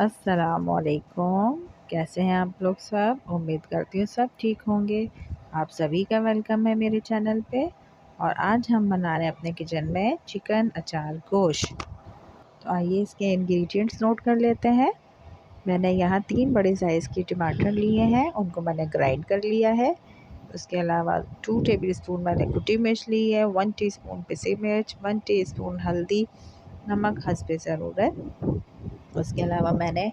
अस्सलामुअलैकुम। कैसे हैं आप लोग सब? उम्मीद करती हूँ सब ठीक होंगे। आप सभी का वेलकम है मेरे चैनल पे। और आज हम बना रहे हैं अपने किचन में चिकन अचार गोश्त। तो आइए इसके इंग्रेडिएंट्स नोट कर लेते हैं। मैंने यहाँ 3 बड़े साइज़ के टमाटर लिए हैं, उनको मैंने ग्राइंड कर लिया है। उसके अलावा 2 टेबलस्पून मैंने कुटी मिर्च ली है, 1 टीस्पून पिसी मिर्च, 1 टीस्पून हल्दी, नमक हस्बे ज़रूरत। उसके अलावा मैंने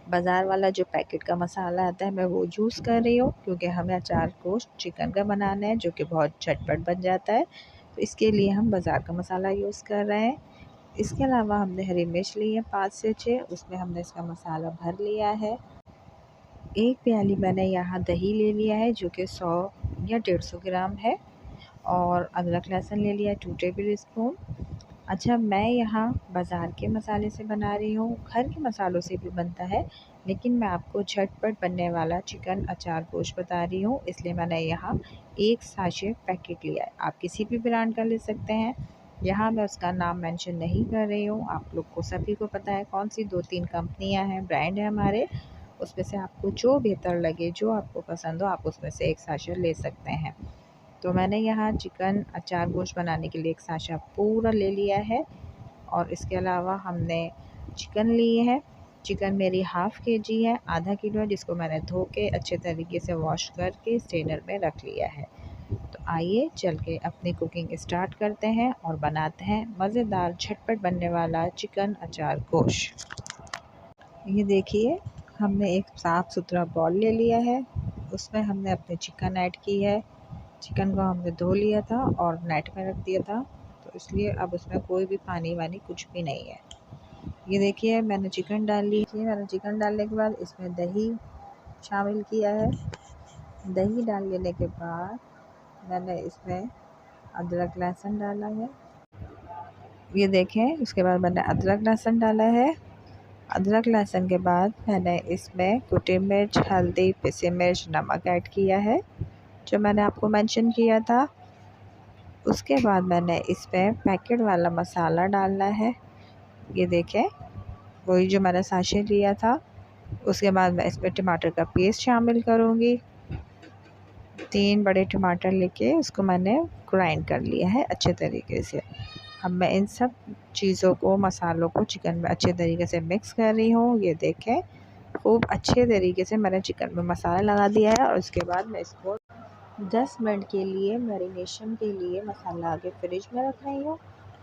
बाज़ार वाला जो पैकेट का मसाला आता है मैं वो यूज़ कर रही हूँ, क्योंकि हमें अचार गोश्त चिकन का बनाना है जो कि बहुत झटपट बन जाता है। तो इसके लिए हम बाज़ार का मसाला यूज़ कर रहे हैं। इसके अलावा हमने हरी मिर्च ली है 5 से 6, उसमें हमने इसका मसाला भर लिया है। 1 प्याली मैंने यहाँ दही ले लिया है जो कि 100 या 150 ग्राम है। और अदरक लहसुन ले लिया 2 टेबल स्पून। अच्छा, मैं यहाँ बाज़ार के मसाले से बना रही हूँ, घर के मसालों से भी बनता है, लेकिन मैं आपको झटपट बनने वाला चिकन अचार गोश्त बता रही हूँ, इसलिए मैंने यहाँ 1 साशे पैकेट लिया है। आप किसी भी ब्रांड का ले सकते हैं। यहाँ मैं उसका नाम मेंशन नहीं कर रही हूँ, आप लोग को सभी को पता है कौन सी 2-3 कंपनियाँ हैं, ब्रांड है हमारे। उसमें से आपको जो बेहतर लगे, जो आपको पसंद हो, आप उसमें से 1 साशे ले सकते हैं। तो मैंने यहाँ चिकन अचार गोश्त बनाने के लिए 1 साशा पूरा ले लिया है। और इसके अलावा हमने चिकन लिए है। चिकन मेरी हाफ़ केजी है, आधा किलो है, जिसको मैंने धो के अच्छे तरीके से वॉश करके स्ट्रेनर में रख लिया है। तो आइए चल के अपनी कुकिंग स्टार्ट करते हैं और बनाते हैं मज़ेदार झटपट बनने वाला चिकन अचार गोश्त। ये देखिए, हमने एक साफ़ सुथरा बॉल ले लिया है, उसमें हमने अपने चिकन ऐड की है। चिकन को हमने धो लिया था और नेट में रख दिया था, तो इसलिए अब उसमें कोई भी पानी वानी कुछ भी नहीं है। ये देखिए, मैंने चिकन डाल ली थी। मैंने चिकन डालने के बाद इसमें दही शामिल किया है। दही डाल लेने के बाद मैंने इसमें अदरक लहसुन डाला है। ये देखें, उसके बाद मैंने अदरक लहसुन डाला है। अदरक लहसुन के बाद मैंने इसमें कुटी मिर्च, हल्दी, पिसी मिर्च, नमक ऐड किया है, जो मैंने आपको मेंशन किया था। उसके बाद मैंने इसमें पैकेट वाला मसाला डालना है। ये देखें, वही जो मैंने साशे लिया था। उसके बाद मैं इसमें टमाटर का पेस्ट शामिल करूँगी। 3 बड़े टमाटर लेके उसको मैंने ग्राइंड कर लिया है अच्छे तरीके से। अब मैं इन सब चीज़ों को, मसालों को चिकन में अच्छे तरीके से मिक्स कर रही हूँ। ये देखें, खूब अच्छे तरीके से मैंने चिकन में मसाला लगा दिया है। और उसके बाद मैं इसको 10 मिनट के लिए मैरिनेशन के लिए मसाला आगे फ्रिज में रख रही हूँ।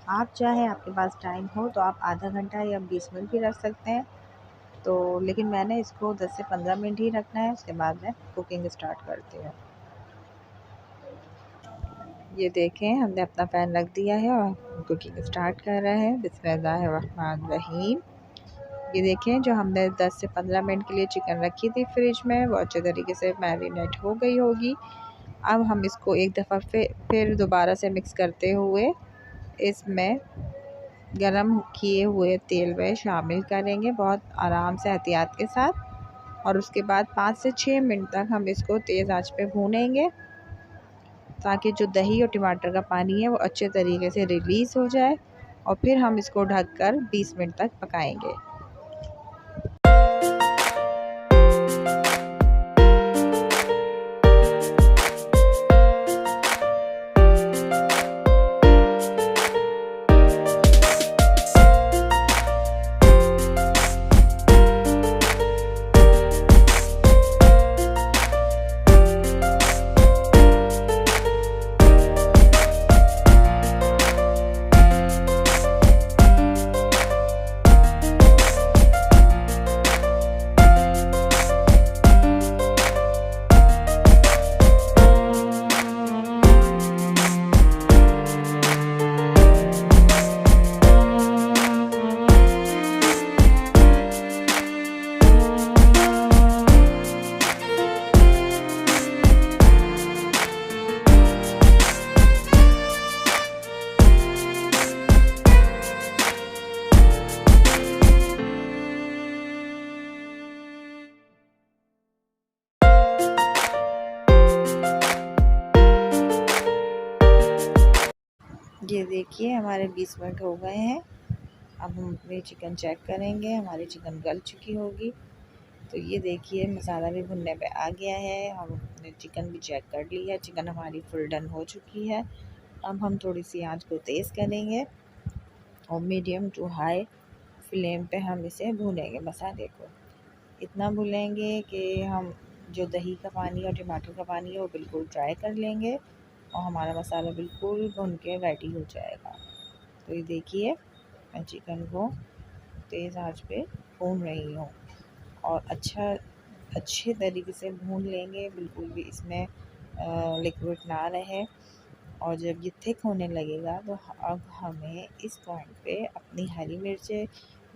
आप चाहे, आपके पास टाइम हो तो आप आधा घंटा या 20 मिनट भी रख सकते हैं। तो लेकिन मैंने इसको 10 से 15 मिनट ही रखना है। उसके बाद मैं कुकिंग स्टार्ट करती हूँ। ये देखें, हमने अपना पैन रख दिया है और कुकिंग स्टार्ट कर रहे हैं। बिस्मिल्लाहिर्रहमानिर्रहीम। ये देखें, जो हमने 10 से 15 मिनट के लिए चिकन रखी थी फ्रिज में, वो अच्छे तरीके से मैरिनेट हो गई होगी। अब हम इसको एक दफ़ा फिर दोबारा से मिक्स करते हुए इसमें गरम किए हुए तेल में शामिल करेंगे, बहुत आराम से, एहतियात के साथ। और उसके बाद 5 से 6 मिनट तक हम इसको तेज़ आंच पे भूनेंगे, ताकि जो दही और टमाटर का पानी है वो अच्छे तरीके से रिलीज़ हो जाए। और फिर हम इसको ढककर 20 मिनट तक पकाएंगे। ये देखिए, हमारे 20 मिनट हो गए हैं। अब हम अपनी चिकन चेक करेंगे, हमारी चिकन गल चुकी होगी। तो ये देखिए मसाला भी भुनने पे आ गया है, हम अपने चिकन भी चेक कर ली है, चिकन हमारी फुल डन हो चुकी है। अब हम थोड़ी सी आंच को तेज़ करेंगे और मीडियम टू हाई फ्लेम पे हम इसे भूनेंगे। मसाले को इतना भूनेंगे कि हम जो दही का पानी और टमाटर का पानी है वो बिल्कुल ड्राई कर लेंगे और हमारा मसाला बिल्कुल भुन के रेडी हो जाएगा। तो ये देखिए मैं चिकन को तेज़ आंच पे भून रही हूँ और अच्छे तरीके से भून लेंगे, बिल्कुल भी इसमें लिक्विड ना रहे। और जब ये थिक होने लगेगा तो अब हमें इस पॉइंट पे अपनी हरी मिर्चें,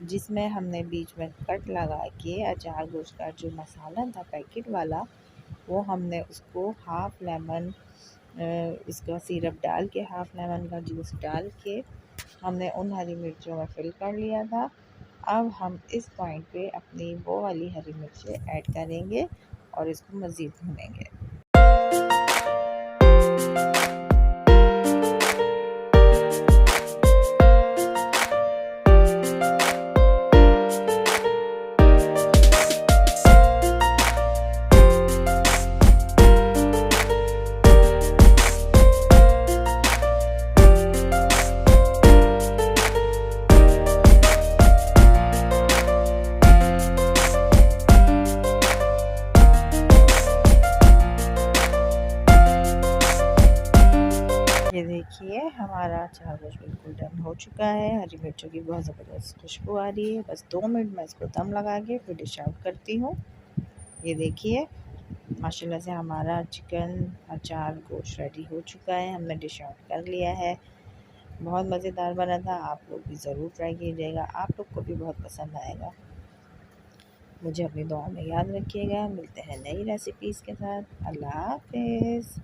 जिसमें हमने बीच में कट लगा के अचार गोश्त का जो मसाला था पैकेट वाला, वो हमने उसको हाफ़ लेमन इसका सिरप डाल के, हाफ़ लेमन का जूस डाल के हमने उन हरी मिर्चों में फिल कर लिया था। अब हम इस पॉइंट पे अपनी वो वाली हरी मिर्चें ऐड करेंगे और इसको मज़ीद भूनेंगे। ये देखिए हमारा अचार गोश्त बिल्कुल डन हो चुका है। हरी मिर्चों की बहुत ज़बरदस्त खुशबू आ रही है। बस 2 मिनट में इसको दम लगा के फिर डिश आउट करती हूँ। ये देखिए माशाल्लाह से हमारा चिकन अचार गोश्त रेडी हो चुका है, हमने डिश आउट कर लिया है। बहुत मज़ेदार बना था, आप लोग भी ज़रूर ट्राई कीजिएगा, आप लोग को भी बहुत पसंद आएगा। मुझे अपनी दुआ में याद रखिएगा। मिलते हैं नई रेसिपीज़ के साथ। अल्लाह हाफ़िज़।